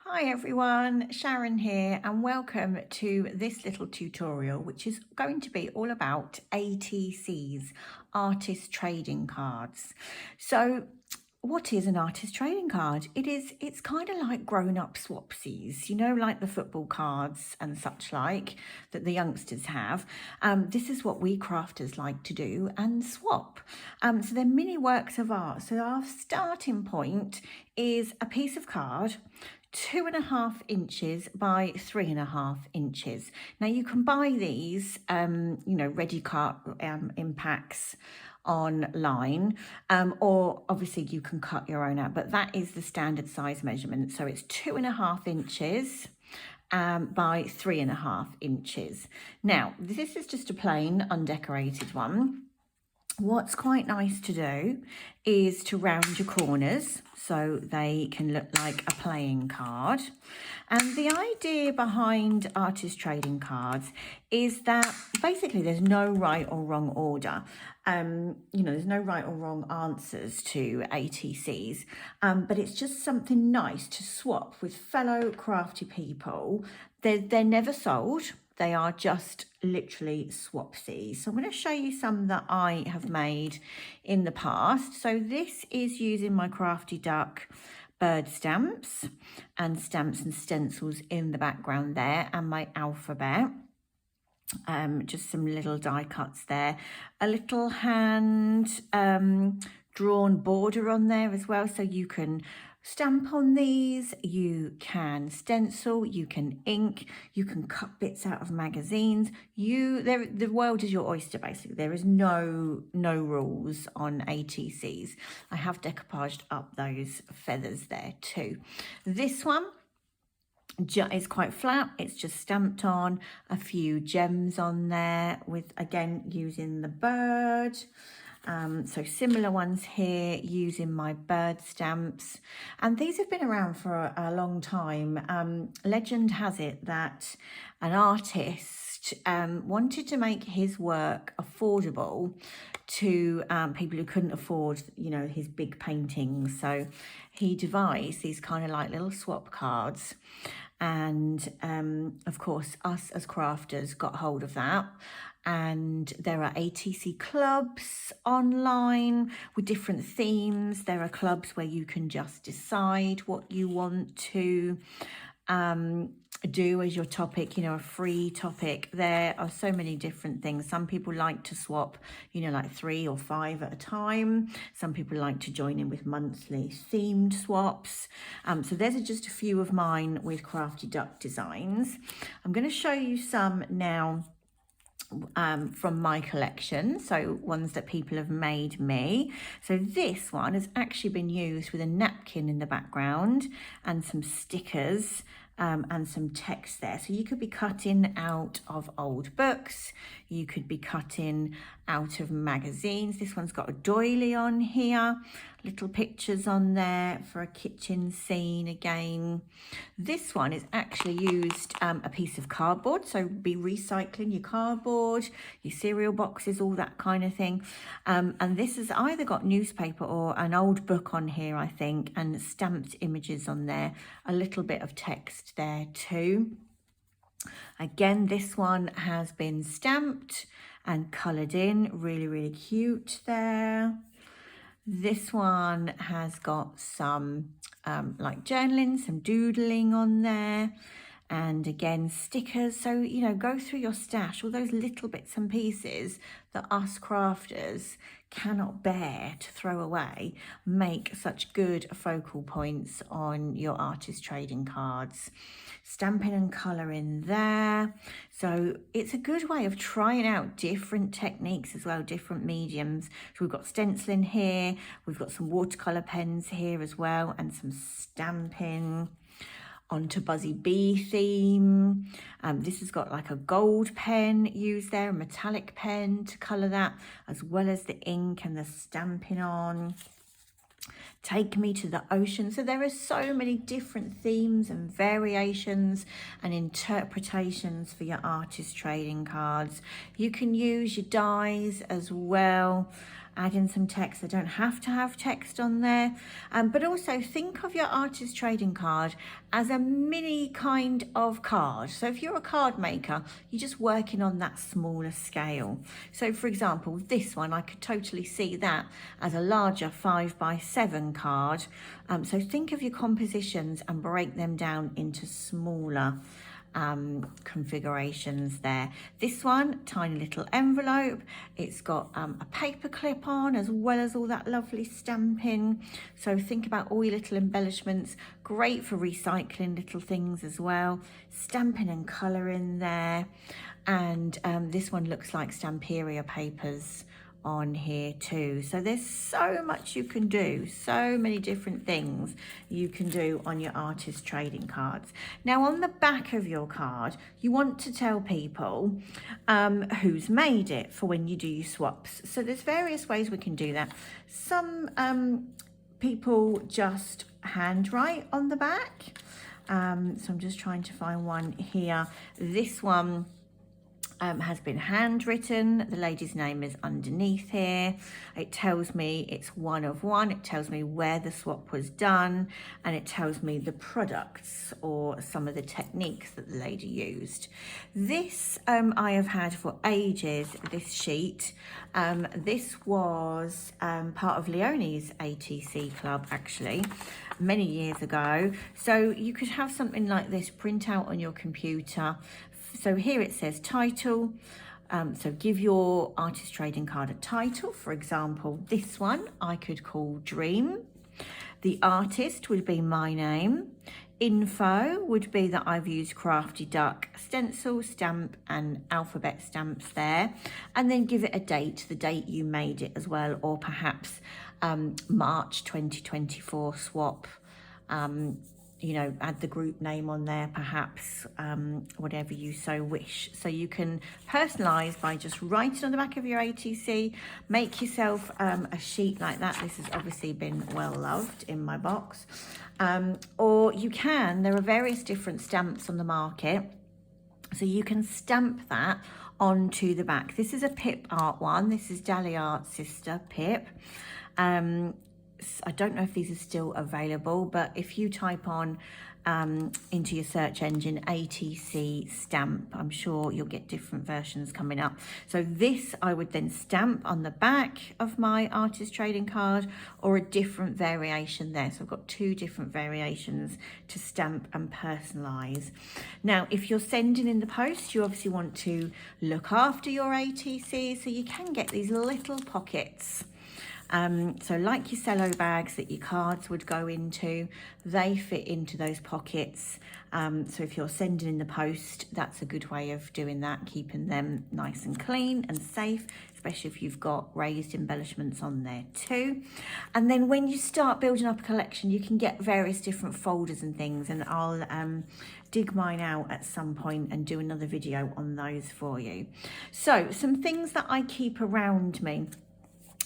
Hi everyone, Sharon here and welcome to this little tutorial which is going to be all about ATCs, artist trading cards. So what is an artist trading card? It's kind of like grown-up swapsies, you know, like the football cards and such like that the youngsters have. This is what we crafters like to do and swap. So they're mini works of art. So our starting point is a piece of card 2.5 inches by 3.5 inches. Now you can buy these, ready cut in packs online, or obviously you can cut your own out, but that is the standard size measurement. So it's 2.5 inches by 3.5 inches. Now this is just a plain undecorated one. What's quite nice to do is to round your corners so they can look like a playing card. And the idea behind artist trading is that basically there's no right or wrong order. There's no right or wrong answers to ATCs, but it's just something nice to swap with fellow crafty people. They're never sold. They are just literally swapsies. So I'm going to show you some that I have made in the past. So this is using my Crafty Duck bird stamps and stencils in the background there, and my alphabet. Just some little die cuts there. A little hand drawn border on there as well, so you can stamp on these, you can stencil, you can ink, you can cut bits out of magazines. The world is your oyster, basically. There is no rules on ATCs. I have decoupaged up those feathers there too. This one is quite flat. It's just stamped on, a few gems on there with, again, using the bird. So similar ones here using my bird stamps, and these have been around for a long time. Legend has it that an artist wanted to make his work affordable to people who couldn't afford, his big paintings. So he devised these kind of like little swap cards. And of course, us as crafters got hold of that. And there are ATC clubs online with different themes. There are clubs where you can just decide what you want to do as your topic, a free topic. There are so many different things. Some people like to swap, like 3 or 5 at a time. Some people like to join in with monthly themed swaps. So there's just a few of mine with Crafty Duck designs. I'm going to show you some now from my collection, so ones that people have made me. So this one has actually been used with a napkin in the background and some stickers and some text there. So you could be cutting out of old books, you could be cutting out of magazines. This one's got a doily on here, little pictures on there for a kitchen scene again. This one is actually used a piece of cardboard, so be recycling your cardboard, your cereal boxes, all that kind of thing. And this has either got newspaper or an old book on here, I think, and stamped images on there, a little bit of text there too. Again, this one has been stamped and coloured in, really cute there. This one has got some like journaling, some doodling on there, and again stickers. So go through your stash, all those little bits and pieces that us crafters cannot bear to throw away, make such good focal points on your artist trading cards. Stamping and colouring there. So it's a good way of trying out different techniques as well, different mediums. So we've got stenciling here, we've got some watercolour pens here as well, and some stamping onto Buzzy Bee theme. This has got like a gold pen used there, a metallic pen to colour that, as well as the ink and the stamping on. Take Me to the Ocean. So there are so many different themes and variations and interpretations for your artist trading cards. You can use your dies as well. add in some text. They don't have to have text on there. But also think of your artist trading card as a mini kind of card. So if you're a card maker, you're just working on that smaller scale. So for example, this one, I could totally see that as a larger 5x7 card. So think of your compositions and break them down into smaller configurations there. This one, tiny little envelope. It's got a paper clip on as well as all that lovely stamping. So think about all your little embellishments. Great for recycling little things as well. Stamping and colouring there. And this one looks like Stamperia papers on here too. So there's so much you can do, so many different things you can do on your artist trading cards. Now on the back of your card, you want to tell people who's made it for when you do your swaps. So there's various ways we can do that. Some people just handwrite on the back. So I'm just trying to find one here. This one has been handwritten. The lady's name is underneath here. It tells me it's 1 of 1. It tells me where the swap was done, and it tells me the products or some of the techniques that the lady used. This I have had for ages, this sheet. This was part of Leonie's ATC club actually, many years ago. So you could have something like this print out on your computer. So here it says title. So give your artist trading card a title. For example, this one I could call Dream. The artist would be my name. Info would be that I've used Crafty Duck stencil, stamp and alphabet stamps there. And then give it a date, the date you made it as well, or perhaps March 2024 swap. You know, add the group name on there, perhaps, whatever you so wish. So you can personalise by just writing on the back of your ATC, make yourself a sheet like that. This has obviously been well loved in my box. Or you can, there are various different stamps on the market. So you can stamp that onto the back. This is a Pip Art one. This is Dali Art's sister, Pip. I don't know if these are still available, but if you type on into your search engine ATC stamp, I'm sure you'll get different versions coming up. So this I would then stamp on the back of my artist trading card, or a different variation there. So I've got 2 different variations to stamp and personalize. Now if you're sending in the post, you obviously want to look after your ATC, so you can get these little pockets. So like your cello bags that your cards would go into, they fit into those pockets. So if you're sending in the post, that's a good way of doing that, keeping them nice and clean and safe, especially if you've got raised embellishments on there too. And then when you start building up a collection, you can get various different folders and things, and I'll dig mine out at some point and do another video on those for you. So some things that I keep around me.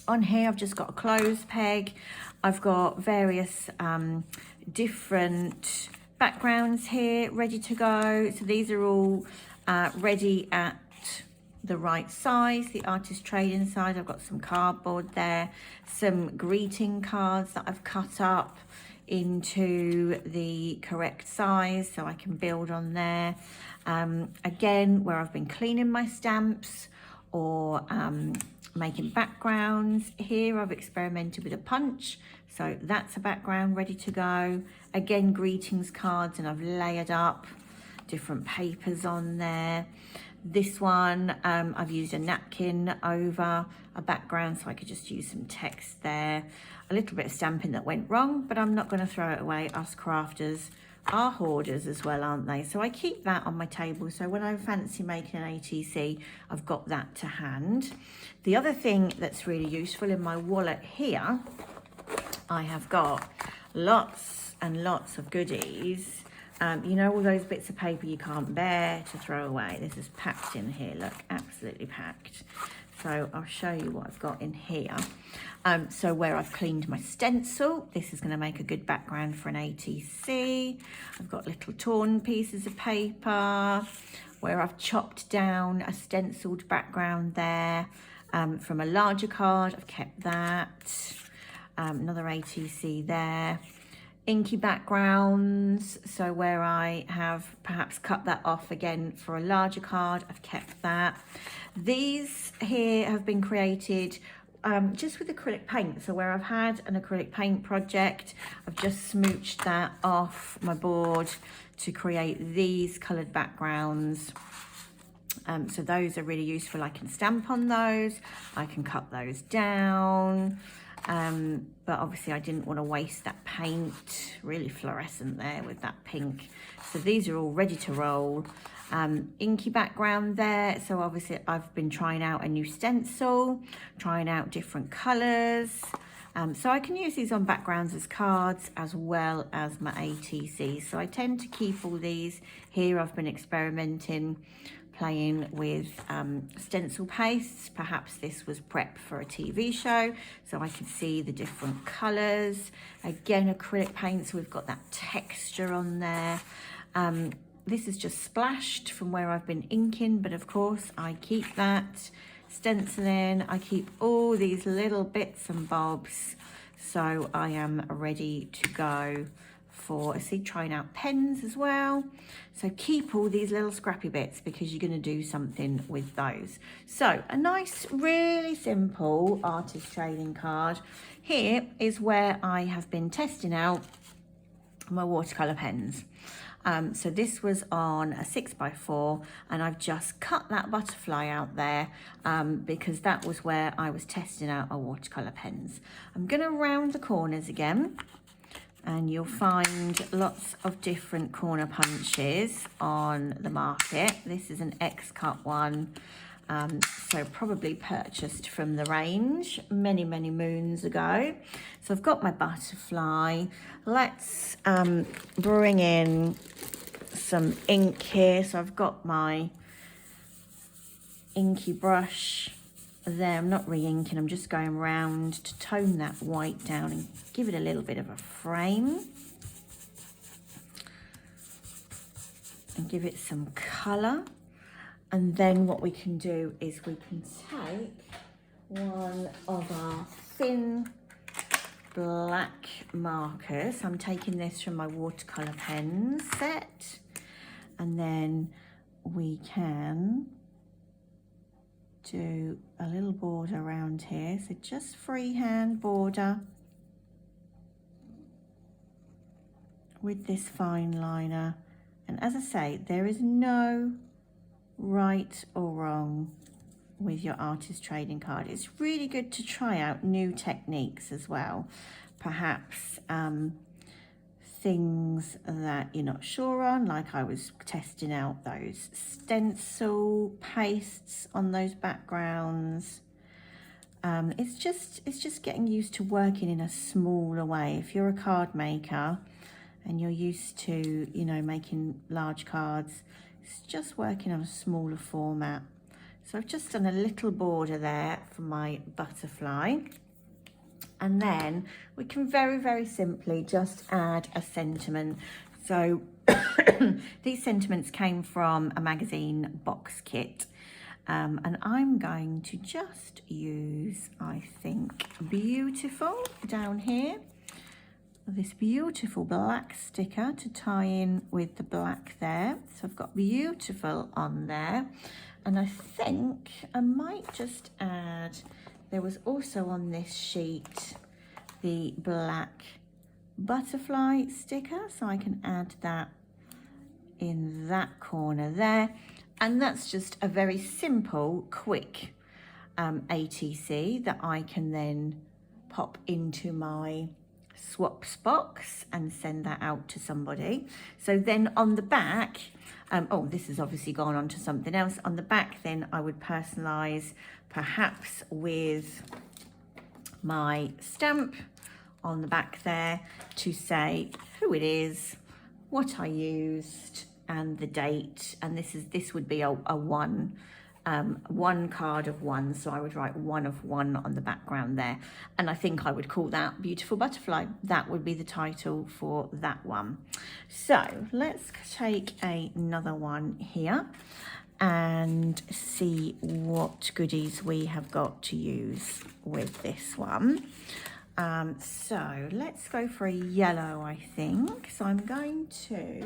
On here, I've just got a clothes peg. I've got various different backgrounds here ready to go. So these are all ready at the right size, the artist trading size. I've got some cardboard there, some greeting cards that I've cut up into the correct size so I can build on there. Again, where I've been cleaning my stamps or making backgrounds. Here I've experimented with a punch, so that's a background ready to go. Again, greetings cards, and I've layered up different papers on there. This one I've used a napkin over a background, so I could just use some text there. A little bit of stamping that went wrong, but I'm not going to throw it away. Us crafters are hoarders as well, aren't they? So I keep that on my table, so when I fancy making an ATC, I've got that to hand. The other thing that's really useful in my wallet here, I have got lots and lots of goodies. You know, all those bits of paper you can't bear to throw away. This is packed in here, look, absolutely packed. So I'll show you what I've got in here. So where I've cleaned my stencil, this is going to make a good background for an ATC. I've got little torn pieces of paper where I've chopped down a stenciled background there. from a larger card. I've kept that. Another ATC there. Inky backgrounds, so where I have perhaps cut that off again for a larger card, I've kept that. These here have been created just with acrylic paint, so where I've had an acrylic paint project, I've just smooched that off my board to create these coloured backgrounds. So those are really useful. I can stamp on those, I can cut those down. But obviously I didn't want to waste that paint, really fluorescent there with that pink. So these are all ready to roll. Inky background there. So obviously I've been trying out a new stencil, trying out different colours. So I can use these on backgrounds as cards as well as my ATCs. So I tend to keep all these here. I've been experimenting, playing with stencil pastes. Perhaps this was prep for a TV show, so I can see the different colours. Again, acrylic paint, so we've got that texture on there. This is just splashed from where I've been inking, but of course I keep that. Stenciling, I keep all these little bits and bobs, so I am ready to go for, trying out pens as well. So keep all these little scrappy bits because you're going to do something with those. So a nice, really simple artist trading card. Here is where I have been testing out my watercolour pens. So this was on a 6x4 and I've just cut that butterfly out there because that was where I was testing out my watercolour pens. I'm going to round the corners again, and you'll find lots of different corner punches on the market. This is an X-cut one, so probably purchased from the range many moons ago. So I've got my butterfly. Let's bring in some ink here. So I've got my inky brush there. I'm not re-inking, I'm just going round to tone that white down and give it a little bit of a frame and give it some colour. And then what we can do is we can take one of our thin black markers. I'm taking this from my watercolour pen set, and then we can do a little border around here. So just freehand border with this fine liner. And as I say, there is no right or wrong with your artist trading card. It's really good to try out new techniques as well. Perhaps things that you're not sure on, like I was testing out those stencil pastes on those backgrounds. It's just getting used to working in a smaller way. If you're a card maker and you're used to, you know, making large cards, it's just working on a smaller format. So I've just done a little border there for my butterfly. And then we can very simply just add a sentiment. So these sentiments came from a magazine box kit. And I'm going to just use, I think, beautiful down here. This beautiful black sticker to tie in with the black there. So I've got beautiful on there. And I think I might just add, there was also on this sheet the black butterfly sticker, so I can add that in that corner there. And that's just a very simple, quick ATC that I can then pop into my swaps box and send that out to somebody. So then on the back, oh, this has obviously gone on to something else. On the back then I would personalise perhaps with my stamp on the back there to say who it is, what I used and the date. And this would be a 1 one card of one, so I would write one of one on the background there, and I think I would call that Beautiful Butterfly. That would be the title for that one. So let's take another one here and see what goodies we have got to use with this one. So let's go for a yellow, I think. So I'm going to